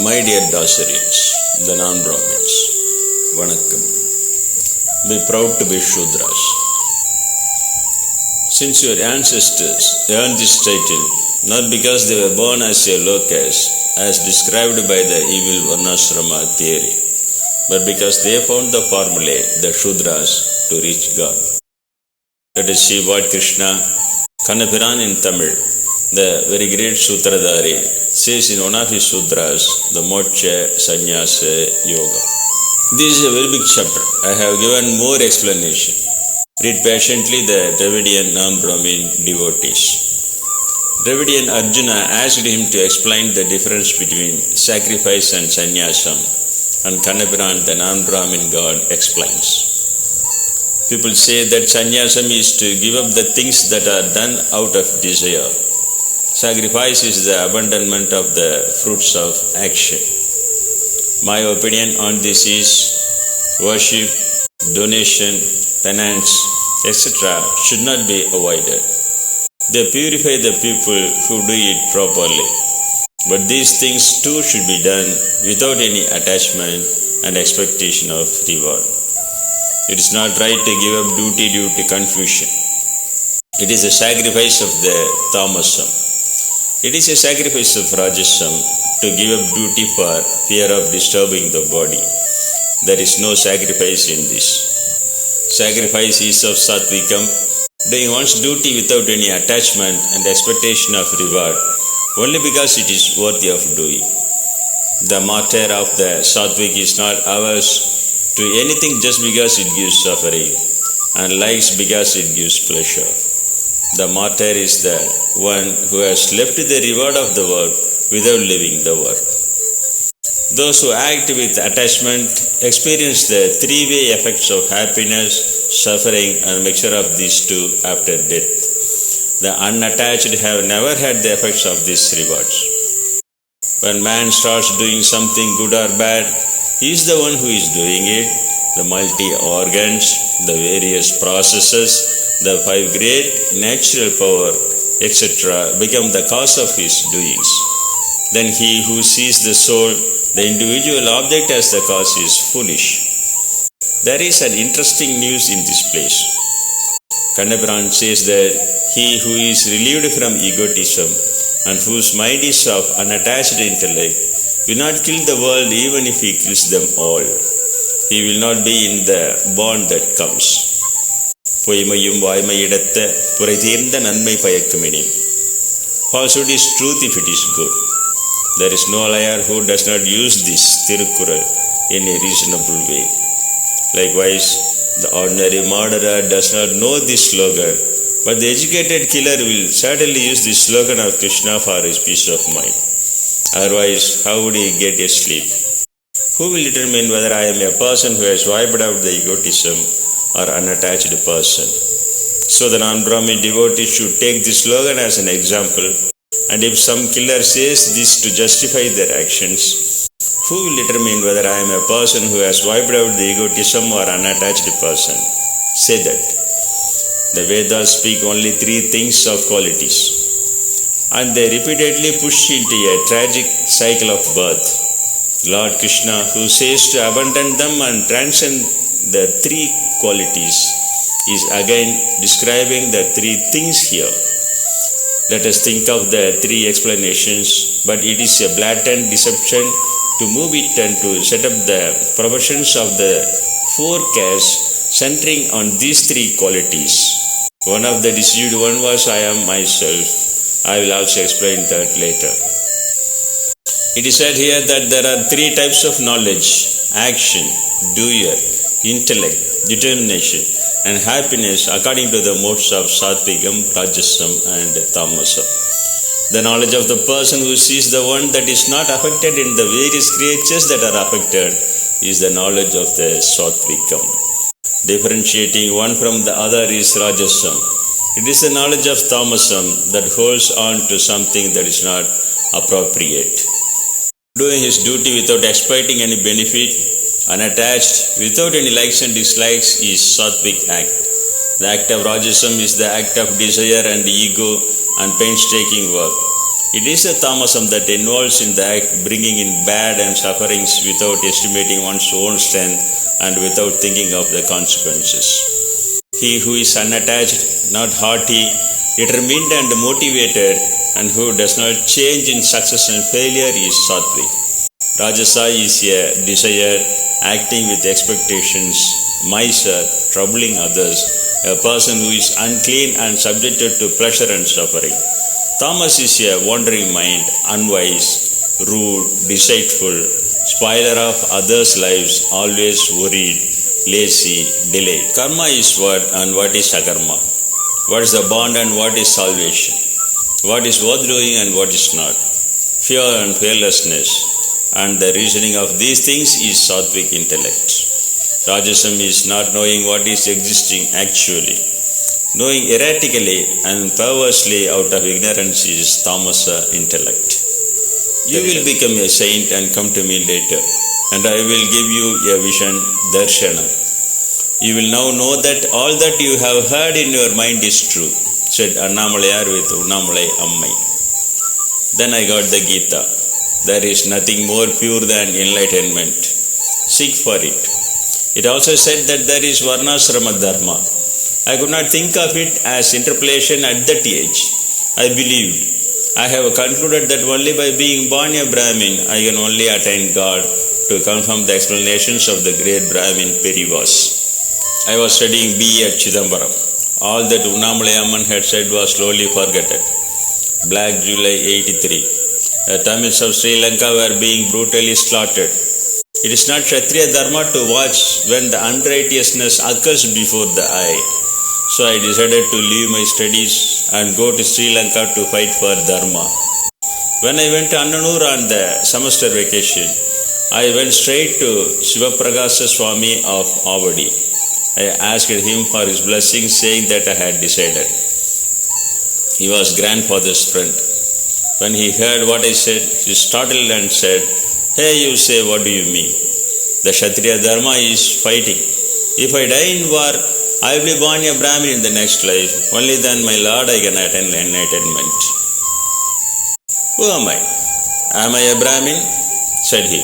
My dear Dasarians, the non-Brahmins, Vanakkam. Be proud to be Shudras. Since your ancestors earned this title not because they were born as a low caste, as described by the evil Varnashrama theory, but because they found the formulae, the Shudras, to reach God. Let us see what Krishna, Kannapiran in Tamil, the very great Sutradhari, says in one of his sutras, the Motcha Sanyasa Yogam. This is a very big chapter. I have given more explanation. Read patiently the Dravidian non-Brahmin devotees. Dravidian Arjuna asked him to explain the difference between sacrifice and sannyasam, and Kannapiran, the non-Brahmin god, explains. People say that sannyasam is to give up the things that are done out of desire. Sacrifice is the abandonment of the fruits of action. My opinion on this is worship, donation, penance, etc. should not be avoided. They purify the people who do it properly. But these things too should be done without any attachment and expectation of reward. It is not right to give up duty due to confusion. It is a sacrifice of the tamasam. It is a sacrifice of rajasam to give up duty for fear of disturbing the body. There is no sacrifice in this. Sacrifice is of satvikam, doing one's duty without any attachment and expectation of reward, only because it is worthy of doing. The matter of the satvik is not averse to anything just because it gives suffering, and likes because it gives pleasure. The martyr is the one who has left the reward of the work without leaving the work. Those who act with attachment experience the three-way effects of happiness, suffering, and mixture of these two after death. The unattached have never had the effects of these rewards. When man starts doing something good or bad, he is the one who is doing it. The multi-organs, the various processes, the five great natural power, etc. become the cause of his doings. Then he who sees the soul, the individual object as the cause, is foolish. There is an interesting news in this place. Kannapiran says that he who is relieved from egotism and whose mind is of unattached intellect will not kill the world even if he kills them all. He will not be in the bond that comes. பொய்மையும் வாய்மையிடத்த புரை தீர்ந்த நன்மை பயக்குமெனே. Falsehood is truth if it is good. There is no liar who does not use this Tirukkural in a reasonable way. Likewise, the ordinary murderer does not know this slogan, but the educated killer will certainly use this slogan of Krishna for his peace of mind. Otherwise, how would he get a sleep? Who will determine whether I am a person who has wiped out the egotism or unattached person? So the non-Brahmin devotee should take this slogan as an example, and if some killer says this to justify their actions, who will determine whether I am a person who has wiped out the egotism or unattached person? Say that. The Vedas speak only three things of qualities, and they repeatedly push into a tragic cycle of birth. Lord Krishna, who says to abandon them and transcend the three qualities, is again describing the three things here. Let us think of the three explanations, but it is a blatant deception to move it and to set up the professions of the four castes centering on these three qualities. One of the deceived one was I am myself. I will also explain that later. It is said here that there are three types of knowledge: action, doer, intellect, determination, and happiness according to the modes of satvikam, rajasam, and tamasam. The knowledge of the person who sees the one that is not affected in the various creatures that are affected is the knowledge of the satvikam. Differentiating one from the other is rajasam. It is the knowledge of tamasam that holds on to something that is not appropriate. Doing his duty without expecting any benefit, unattached, without any likes and dislikes, is sattvic act. The act of rajasam is the act of desire and ego and painstaking work. It is a tamasam that involves in the act bringing in bad and sufferings without estimating one's own strength and without thinking of the consequences. He who is unattached, not haughty, determined and motivated, and who does not change in success and failure is Sattvic. Rajasa is a desire, acting with expectations, miser, troubling others, a person who is unclean and subjected to pleasure and suffering. Tamas is a wandering mind, unwise, rude, deceitful, spoiler of others' lives, always worried, lazy, delayed. Karma is what and what is akarma? What is the bond and what is salvation? What is worth doing and what is not? Fear and fearlessness. And the reasoning of these things is Sattvic intellect. Rajasam is not knowing what is existing actually. Knowing erratically and perversely out of ignorance is Tamasa intellect. You will become a saint and come to me later, and I will give you a vision, darshana. You will now know that all that you have heard in your mind is true, said Annamalayar with Unnamalai Ammai. Then I got the Gita. There is nothing more pure than enlightenment. Seek for it. It also said that there is Varnasrama Dharma. I could not think of it as interpolation at that age. I believed. I have concluded that only by being born a Brahmin, I can only attain God, to confirm the explanations of the great Brahmin Perivas. I was studying B.E. at Chidambaram. All that Unnamalai Amman had said was slowly forgotten. Black July 83. The Tamils of Sri Lanka were being brutally slaughtered. It is not Kshatriya Dharma to watch when the unrighteousness occurs before the eye. So I decided to leave my studies and go to Sri Lanka to fight for Dharma. When I went to Annanur on the semester vacation, I went straight to Sivapragasa Swami of Avadi. I asked him for his blessing, saying that I had decided. He was grandfather's friend. When he heard what I said, he startled and said, "Hey, you say, what do you mean? The Kshatriya Dharma is fighting. If I die in war, I will be born a Brahmin in the next life. Only then, my Lord, I can attain enlightenment." "Who am I? Am I a Brahmin?" said he.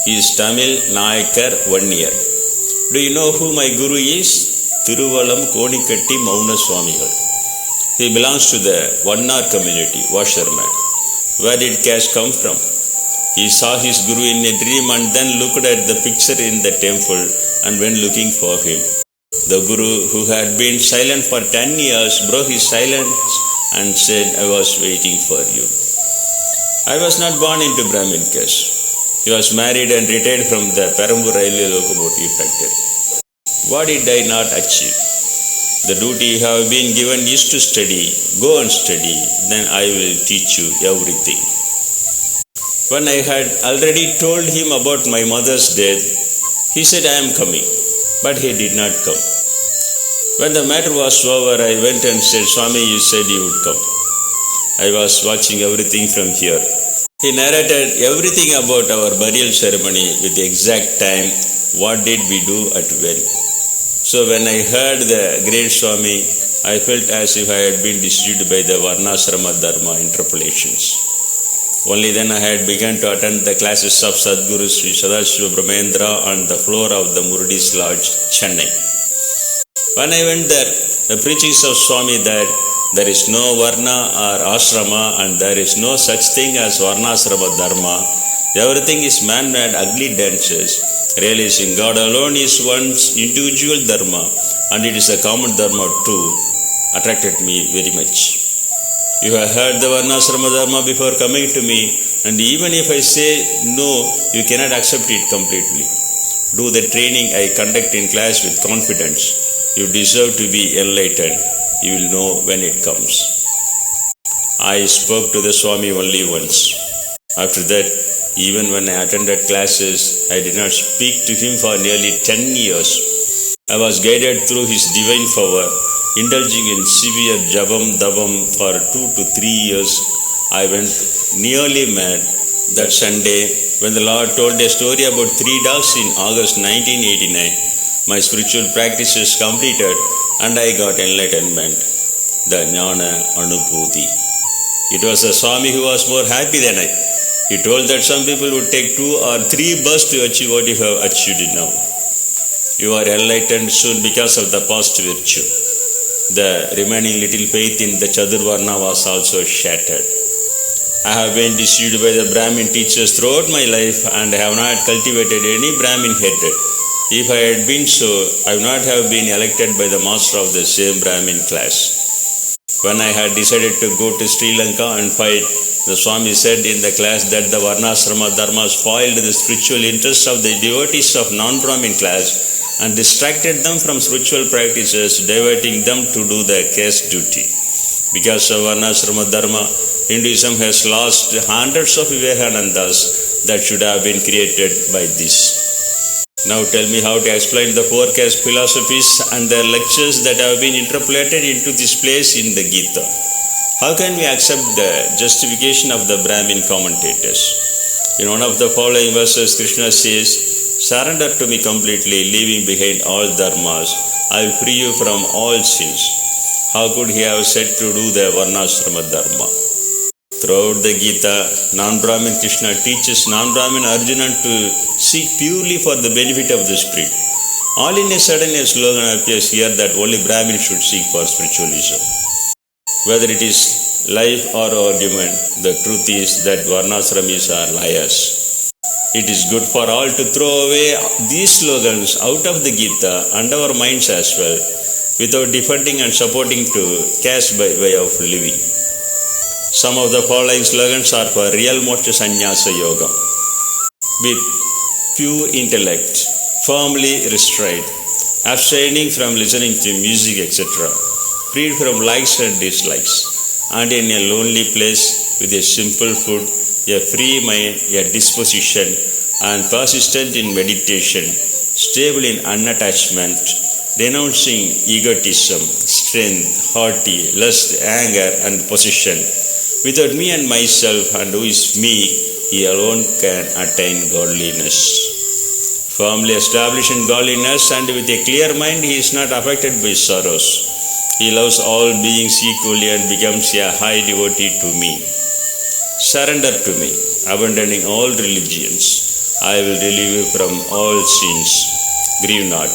"He is Tamil Nayakar 1 year. Do you know who my Guru is? Thiruvalam Konikatti Mauna Swamigal. He belongs to the Vannar community, washerman. Where did cash come from? He saw his Guru in a dream and then looked at the picture in the temple and went looking for him. The Guru, who had been silent for 10 years, broke his silence and said, I was waiting for you. I was not born into Brahmin caste. He was married and retired from the Perambur Railway Locomotive Factory. What did I not achieve? The duty you have been given is to study. Go and study, then I will teach you everything. When I had already told him about my mother's death, he said, I am coming. But he did not come. When the matter was over, I went and said, Swami, you said you would come. I was watching everything from here. He narrated everything about our burial ceremony with the exact time, what did we do at when. So when I heard the great Swami, I felt as if I had been deceived by the Varnasrama Dharma interpolations. Only then I had begun to attend the classes of Sadguru Sri Sadashiva Brahmendra on the floor of the Murdi's Lodge, Chennai. When I went there, the preachings of Swami that there is no Varna or Ashrama and there is no such thing as Varnasrama Dharma, everything is man-made ugly dances. Realizing God alone is one's individual dharma and it is a common dharma too, attracted me very much. You have heard the Varnasrama Dharma before coming to me, and even if I say no, you cannot accept it completely. Do the training I conduct in class with confidence. You deserve to be enlightened. You will know when it comes. I spoke to the Swami only once. After that, even when I attended classes, I did not speak to him for nearly 10 years. I was guided through his divine power, indulging in severe jabam dabam for 2 to 3 years. I went nearly mad. That Sunday, when the Lord told a story about 3 dogs in August 1989, my spiritual practice was completed and I got enlightenment, the Jnana Anubhuti. It was the Swami who was more happy than I. He told that some people would take 2 or 3 births to achieve what you have achieved now. You are enlightened soon because of the past virtue. The remaining little faith in the Chaturvarna was also shattered. I have been deceived by the Brahmin teachers throughout my life and have not cultivated any Brahmin hatred. If I had been so, I would not have been elected by the master of the same Brahmin class. When I had decided to go to Sri Lanka and fight, the Swami said in the class that the Varnasrama Dharma spoiled the spiritual interests of the devotees of non-Brahmin class and distracted them from spiritual practices, diverting them to do the caste duty. Because of Varnasrama Dharma, Hinduism has lost hundreds of Vivekanandas that should have been created by this. Now tell me how to explain the 4 caste philosophies and their lectures that have been interpolated into this place in the Gita. How can we accept the justification of the Brahmin commentators? In one of the following verses, Krishna says, "Surrender to me completely, leaving behind all dharmas. I will free you from all sins." How could he have said to do the Varnasrama Dharma? Throughout the Gita, non-Brahmin Krishna teaches non-Brahmin Arjuna to seek purely for the benefit of the spirit. All in a sudden a slogan appears here that only Brahmins should seek for spiritualism. Whether it is life or argument, the truth is that Varnasramis are liars. It is good for all to throw away these slogans out of the Gita and our minds as well, without defending and supporting to caste by way of living. Some of the following slogans are for real Motcha Sanyasa Yogam. With pure intellect, firmly restrained, abstaining from listening to music, etc., freed from likes and dislikes, and in a lonely place with a simple food, a free mind, a disposition, and persistent in meditation, stable in unattachment, renouncing egotism, strength, haughty, lust, anger, and possession. Without me and myself, and who is me, he alone can attain godliness. Firmly established in godliness and with a clear mind, he is not affected by sorrows. He loves all beings equally and becomes a high devotee to me. Surrender to me, abandoning all religions. I will relieve you from all sins. Grieve not.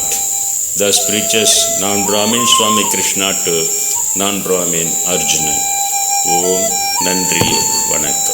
Thus preaches non-Brahmin Swami Krishna to non-Brahmin Arjuna. Om Nandri Vanakkam.